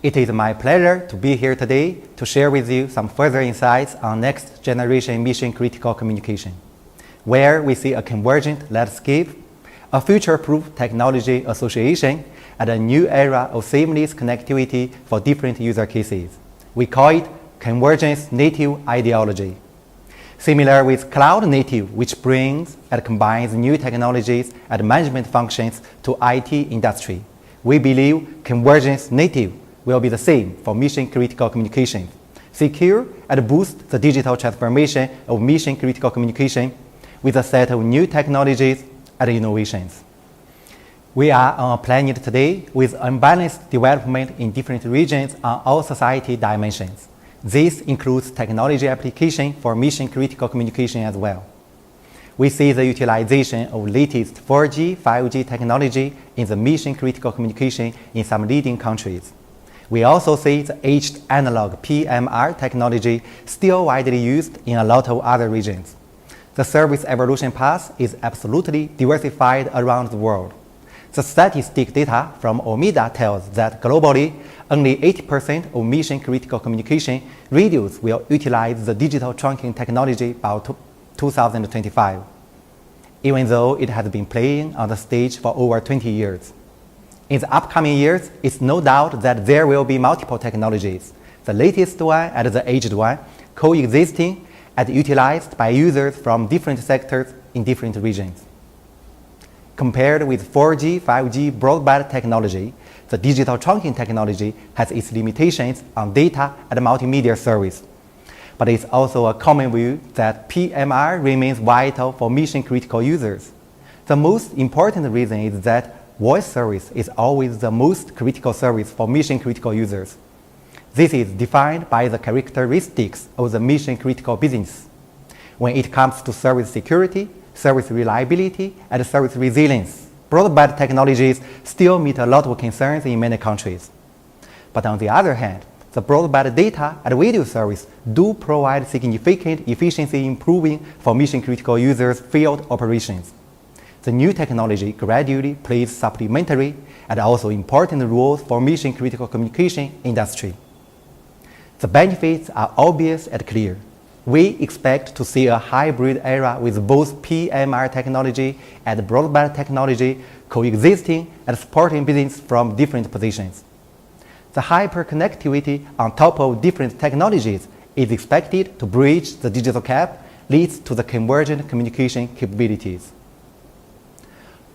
It is my pleasure to be here today to share with you some further insights on next generation mission critical communication, where we see a convergent landscape, a future-proof technology association, and a new era of seamless connectivity for different user cases. We call it convergence native ideology. Similar with cloud native, which brings and combines new technologies and management functions to IT industry. We believe convergence native will be the same for mission critical communication, secure and boost the digital transformation of mission critical communication with a set of new technologies and innovations. We are on a planet today with unbalanced development in different regions on all society dimensions. This includes technology application for mission-critical communication as well. We see the utilization of latest 4G, 5G technology in the mission-critical communication in some leading countries. We also see the aged analog PMR technology still widely used in a lot of other regions. The service evolution path is absolutely diversified around the world. The statistic data from Omida tells that globally, only 80% of mission-critical communication radios will utilize the digital trunking technology by 2025, even though it has been playing on the stage for over 20 years. In the upcoming years, it's no doubt that there will be multiple technologies, the latest one and the aged one, coexisting and utilized by users from different sectors in different regions. Compared with 4G, 5G broadband technology, the digital trunking technology has its limitations on data and multimedia service. But it's also a common view that PMR remains vital for mission-critical users. The most important reason is that voice service is always the most critical service for mission-critical users. This is defined by the characteristics of the mission-critical business. When it comes to service security, service reliability, and service resilience, broadband technologies still meet a lot of concerns in many countries. But on the other hand, the broadband data and video service do provide significant efficiency improving for mission-critical users' field operations. The new technology gradually plays supplementary and also important roles for mission-critical communication industry. The benefits are obvious and clear. We expect to see a hybrid era with both PMR technology and broadband technology coexisting and supporting business from different positions. The hyperconnectivity on top of different technologies is expected to bridge the digital gap, leads to the convergent communication capabilities.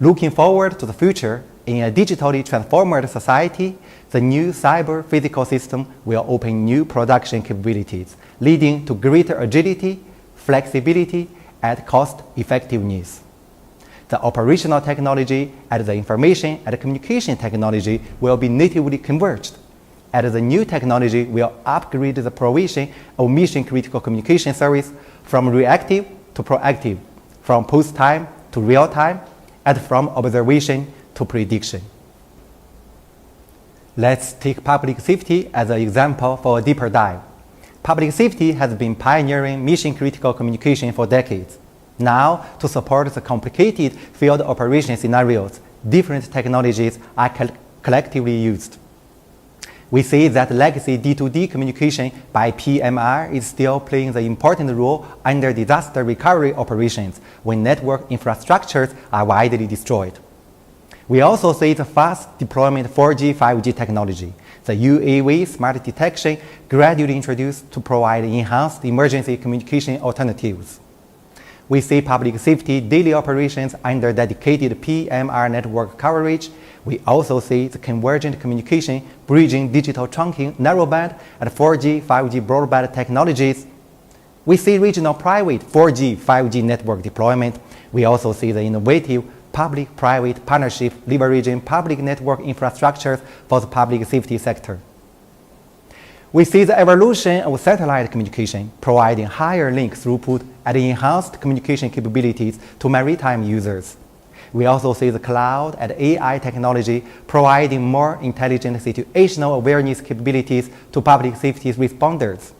Looking forward to the future, in a digitally transformed society, the new cyber-physical system will open new production capabilities, leading to greater agility, flexibility, and cost-effectiveness. The operational technology and the information and communication technology will be natively converged, and the new technology will upgrade the provision of mission-critical communication service from reactive to proactive, from post-time to real-time, and from observation to prediction. Let's take public safety as an example for a deeper dive. Public safety has been pioneering mission-critical communication for decades. Now, to support the complicated field operation scenarios, different technologies are collectively used. We see that legacy D2D communication by PMR is still playing the important role under disaster recovery operations when network infrastructures are widely destroyed. We also see the fast deployment 4G, 5G technology, the UAV smart detection gradually introduced to provide enhanced emergency communication alternatives. We see public safety daily operations under dedicated PMR network coverage. We also see the convergent communication bridging digital trunking, narrowband, and 4G, 5G broadband technologies. We see regional private 4G, 5G network deployment. We also see the innovative public-private partnership leveraging public network infrastructures for the public safety sector. We see the evolution of satellite communication, providing higher link throughput and enhanced communication capabilities to maritime users. We also see the cloud and AI technology providing more intelligent situational awareness capabilities to public safety responders.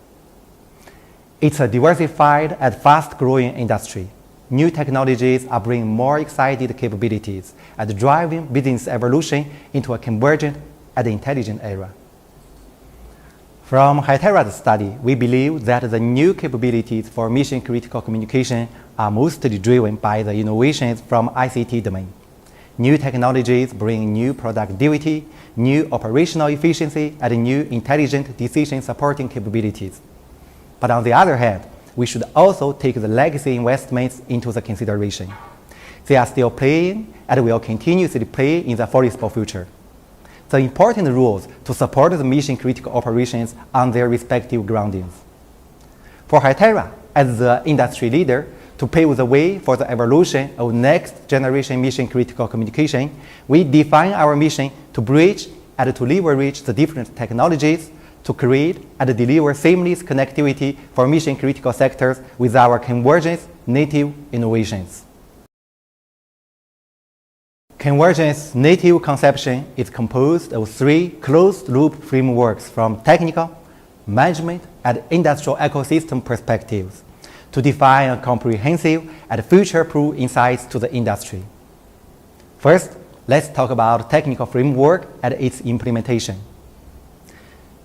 It's a diversified and fast-growing industry. New technologies are bringing more exciting capabilities and driving business evolution into a convergent and intelligent era. From Hytera's study, we believe that the new capabilities for mission-critical communication are mostly driven by the innovations from ICT domain. New technologies bring new productivity, new operational efficiency, and new intelligent decision-supporting capabilities. But on the other hand, we should also take the legacy investments into the consideration. They are still playing and will continuously play in the foreseeable future. The important rules to support the mission-critical operations on their respective groundings. For Hytera, as the industry leader, to pave the way for the evolution of next-generation mission-critical communication, we define our mission to bridge and to leverage the different technologies to create and deliver seamless connectivity for mission-critical sectors with our Convergence native innovations. Convergence native conception is composed of 3 closed-loop frameworks from technical, management, and industrial ecosystem perspectives to define a comprehensive and future-proof insights to the industry. First, let's talk about technical framework and its implementation.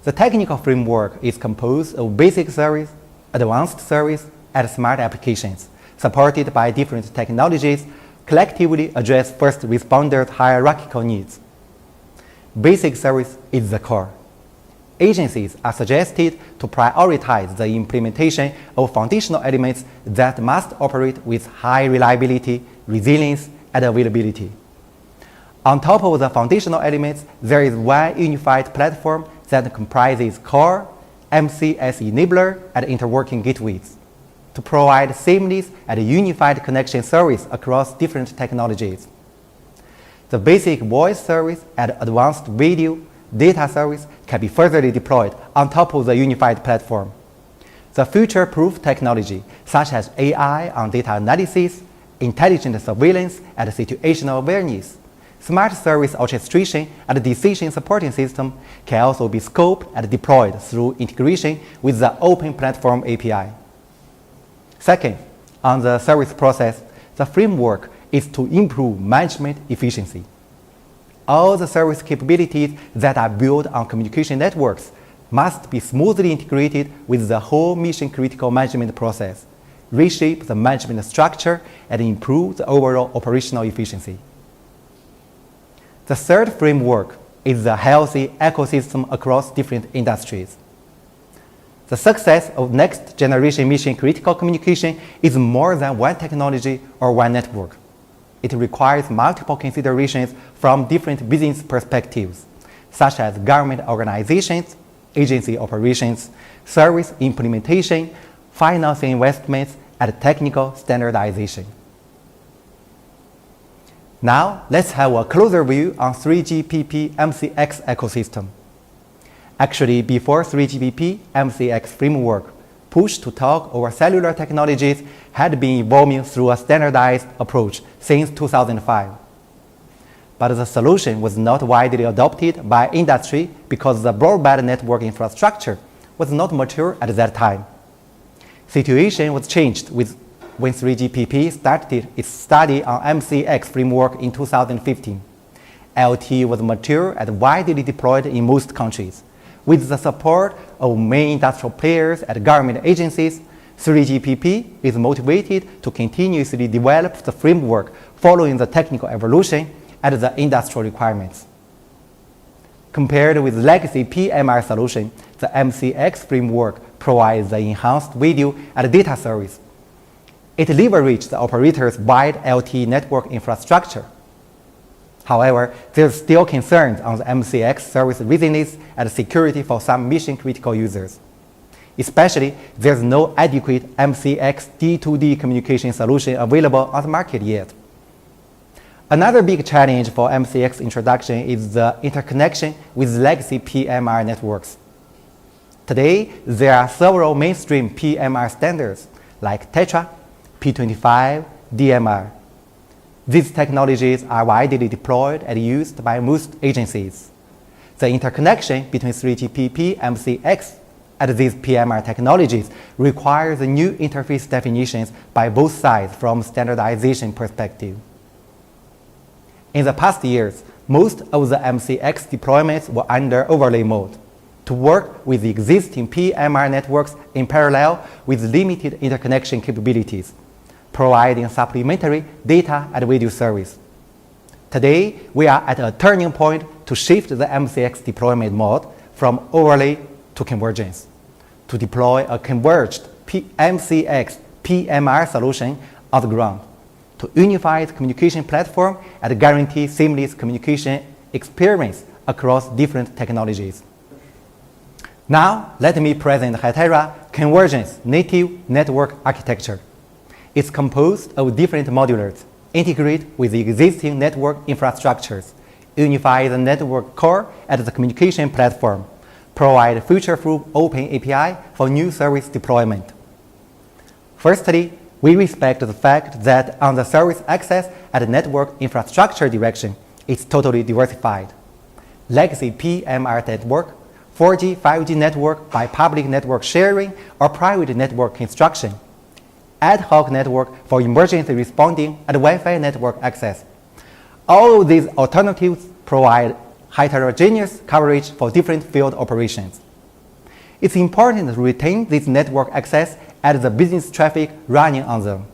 The technical framework is composed of basic service, advanced service, and smart applications supported by different technologies collectively address first responders' hierarchical needs. Basic service is the core. Agencies are suggested to prioritize the implementation of foundational elements that must operate with high reliability, resilience, and availability. On top of the foundational elements, there is one unified platform that comprises core, MCS enabler, and interworking gateways to provide seamless and unified connection service across different technologies. The basic voice service and advanced video data service can be further deployed on top of the unified platform. The future-proof technology, such as AI on data analysis, intelligent surveillance and situational awareness, smart service orchestration and decision supporting system can also be scoped and deployed through integration with the Open Platform API. Second, on the service process, the framework is to improve management efficiency. All the service capabilities that are built on communication networks must be smoothly integrated with the whole mission-critical management process, reshape the management structure, and improve the overall operational efficiency. The third framework is the healthy ecosystem across different industries. The success of next-generation mission-critical communication is more than one technology or one network. It requires multiple considerations from different business perspectives, such as government organizations, agency operations, service implementation, financing investments, and technical standardization. Now, let's have a closer view on 3GPP MCX ecosystem. Actually, before 3GPP, MCX framework push to talk over cellular technologies had been evolving through a standardized approach since 2005. But the solution was not widely adopted by industry because the broadband network infrastructure was not mature at that time. Situation was changed when 3GPP started its study on MCX framework in 2015. LTE was mature and widely deployed in most countries. With the support of main industrial players and government agencies, 3GPP is motivated to continuously develop the framework following the technical evolution and the industrial requirements. Compared with Legacy Pmr solution, the MCX framework provides the enhanced video and data service. It leverages the operator's wide LTE network infrastructure. However, there's still concerns on the MCX service readiness and security for some mission-critical users. Especially, there's no adequate MCX D2D communication solution available on the market yet. Another big challenge for MCX introduction is the interconnection with Legacy Pmr Networks. Today, there are several mainstream PMR standards like Tetra, P25, DMR. These technologies are widely deployed and used by most agencies. The interconnection between 3GPP, MCX, and these PMR technologies requires new interface definitions by both sides from standardization perspective. In the past years, most of the MCX deployments were under overlay mode. to work with the existing PMR networks in parallel with limited interconnection capabilities, providing supplementary data and video service. Today, we are at a turning point to shift the MCX deployment mode from overlay to convergence, to deploy a converged MCX PMR solution on the ground, to unify the communication platform and guarantee seamless communication experience across different technologies. Now, let me present Hytera Convergence native network architecture. It's composed of different modules, integrate with the existing network infrastructures, unify the network core and the communication platform, provide future-proof open API for new service deployment. Firstly, we respect the fact that on the service access and network infrastructure direction, it's totally diversified. Legacy Pmr Network, 4G, 5G network by public network sharing or private network construction, ad hoc network for emergency responding and Wi-Fi network access. All of these alternatives provide heterogeneous coverage for different field operations. It's important to retain this network access and the business traffic running on them.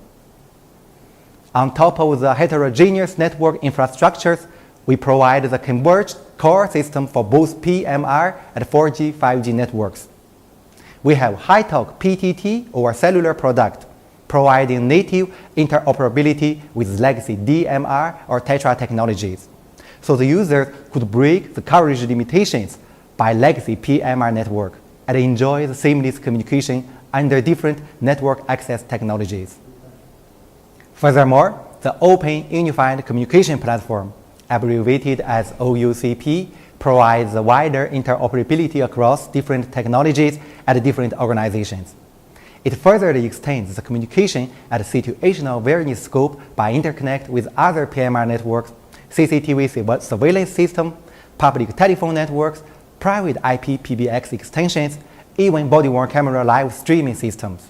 On top of the heterogeneous network infrastructures, we provide the converged core system for both PMR and 4G, 5G networks. We have high-talk PTT or cellular product, providing native interoperability with legacy DMR or Tetra technologies, so the user could break the coverage limitations by legacy PMR network and enjoy the seamless communication under different network access technologies. Furthermore, the Open Unified Communication Platform, abbreviated as OUCP, provides wider interoperability across different technologies and different organizations. It further extends the communication and situational awareness scope by interconnect with other PMR networks, CCTV surveillance system, public telephone networks, private IP PBX extensions, even body-worn camera live streaming systems,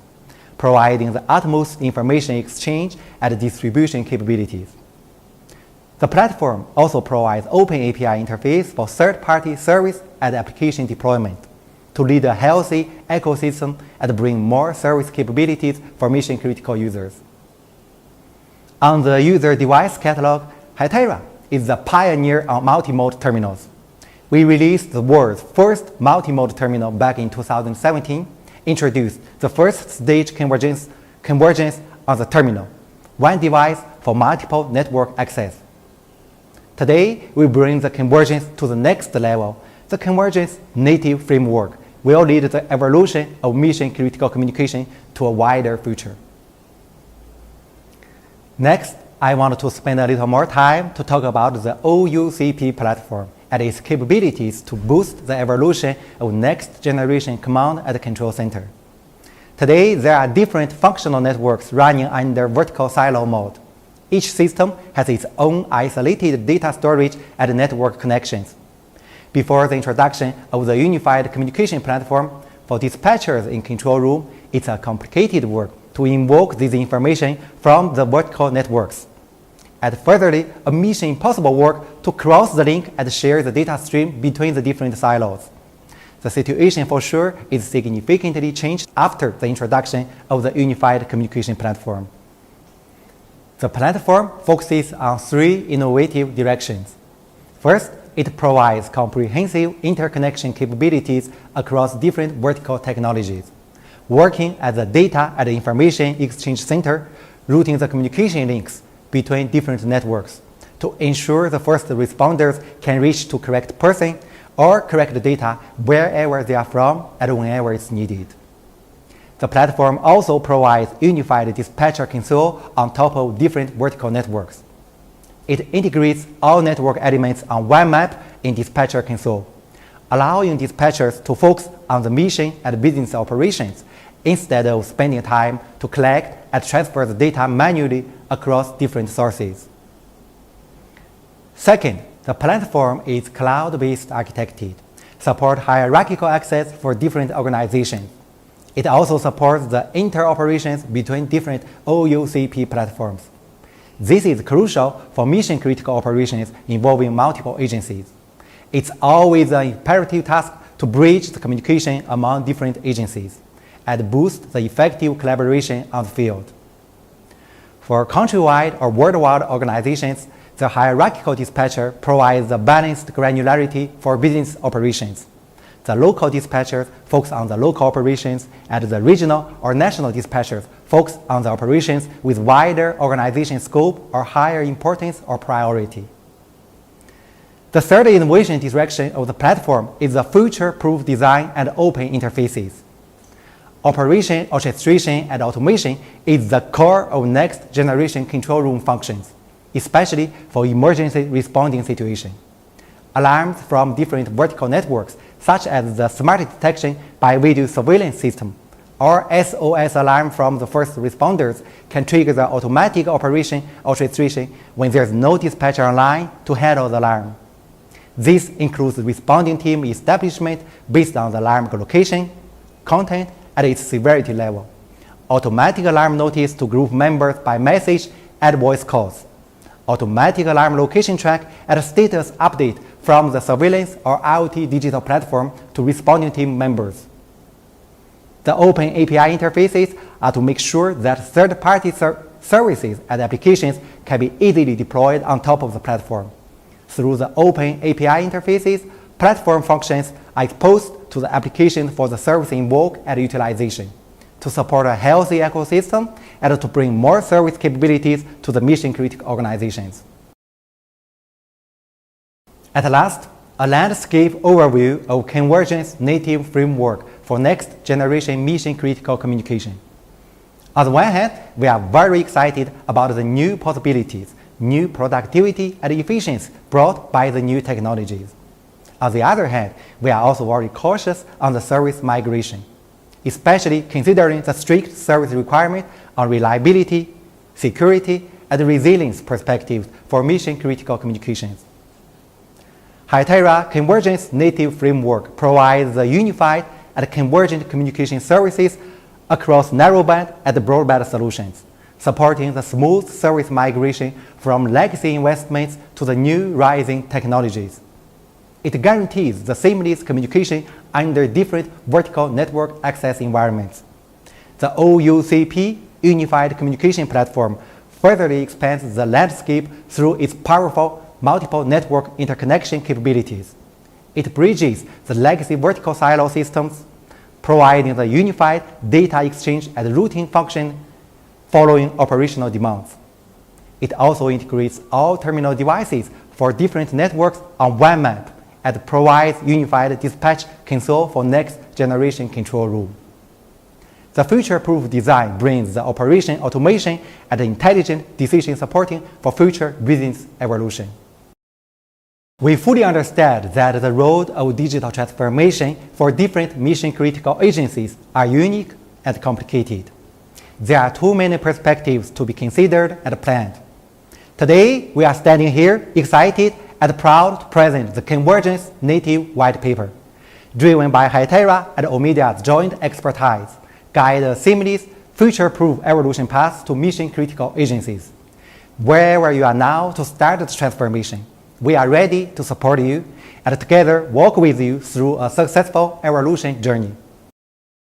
providing the utmost information exchange and distribution capabilities. The platform also provides open API interface for third-party service and application deployment to lead a healthy ecosystem and bring more service capabilities for mission-critical users. On the user device catalog, Hytera is the pioneer on multi-mode terminals. We released the world's first multi-mode terminal back in 2017, introduced the first stage convergence on the terminal, one device for multiple network access. Today, we bring the convergence to the next level. The convergence native framework will lead the evolution of mission-critical communication to a wider future. Next, I want to spend a little more time to talk about the OUCP platform and its capabilities to boost the evolution of next-generation command and control center. Today, there are different functional networks running under vertical silo mode. Each system has its own isolated data storage and network connections. Before the introduction of the unified communication platform, for dispatchers in control room, it's a complicated work to invoke this information from the vertical networks. And furtherly, a mission impossible work to cross the link and share the data stream between the different silos. The situation for sure is significantly changed after the introduction of the unified communication platform. The platform focuses on three innovative directions. First, it provides comprehensive interconnection capabilities across different vertical technologies, working as a data and information exchange center, routing the communication links between different networks to ensure the first responders can reach to correct person or correct data wherever they are from and whenever it's needed. The platform also provides unified dispatcher console on top of different vertical networks. It integrates all network elements on one map in dispatcher console, allowing dispatchers to focus on the mission and business operations instead of spending time to collect and transfer the data manually across different sources. Second, the platform is cloud-based architected, supports hierarchical access for different organizations. It also supports the interoperations between different OUCP platforms. This is crucial for mission-critical operations involving multiple agencies. It's always an imperative task to to bridge the communication among different agencies and boost the effective collaboration on the field. For countrywide or worldwide organizations, the hierarchical dispatcher provides the balanced granularity for business operations. The local dispatchers focus on the local operations, and the regional or national dispatchers focus on the operations with wider organization scope or higher importance or priority. The third innovation direction of the platform is the future-proof design and open interfaces. Operation, orchestration, and automation is the core of next-generation control room functions, especially for emergency responding situations. Alarms from different vertical networks, such as the smart detection by video surveillance system or SOS alarm from the first responders, can trigger the automatic operation orchestration when there is no dispatcher online to handle the alarm. This includes the responding team establishment based on the alarm location, content, and its severity level, automatic alarm notice to group members by message and voice calls, automatic alarm location track and status update from the surveillance or IoT digital platform to responding team members. The open API interfaces are to make sure that third-party services and applications can be easily deployed on top of the platform. Through the open API interfaces, platform functions are exposed to the application for the service invoke and utilization, to support a healthy ecosystem and to bring more service capabilities to the mission-critical organizations. At last, a landscape overview of Convergence native framework for next-generation mission-critical communication. On the one hand, we are very excited about the new possibilities, new productivity and efficiency brought by the new technologies. On the other hand, we are also very cautious on the service migration, especially considering the strict service requirement on reliability, security, and resilience perspectives for mission-critical communications. Hytera Convergence native framework provides the unified and convergent communication services across narrowband and broadband solutions, supporting the smooth service migration from legacy investments to the new rising technologies. It guarantees the seamless communication under different vertical network access environments. The OUCP Unified Communication Platform further expands the landscape through its powerful multiple network interconnection capabilities. It bridges the legacy vertical silo systems, providing the unified data exchange and routing function following operational demands. It also integrates all terminal devices for different networks on one map and provides unified dispatch console for next-generation control room. The future-proof design brings the operation automation and intelligent decision supporting for future business evolution. We fully understand that the road of digital transformation for different mission-critical agencies are unique and complicated. There are too many perspectives to be considered and planned. Today, we are standing here excited and proud to present the Convergence native white paper, driven by Hytera and Omedia's joint expertise, guide a seamless, future-proof evolution path to mission-critical agencies. Wherever you are now to start the transformation, we are ready to support you and together walk with you through a successful evolution journey.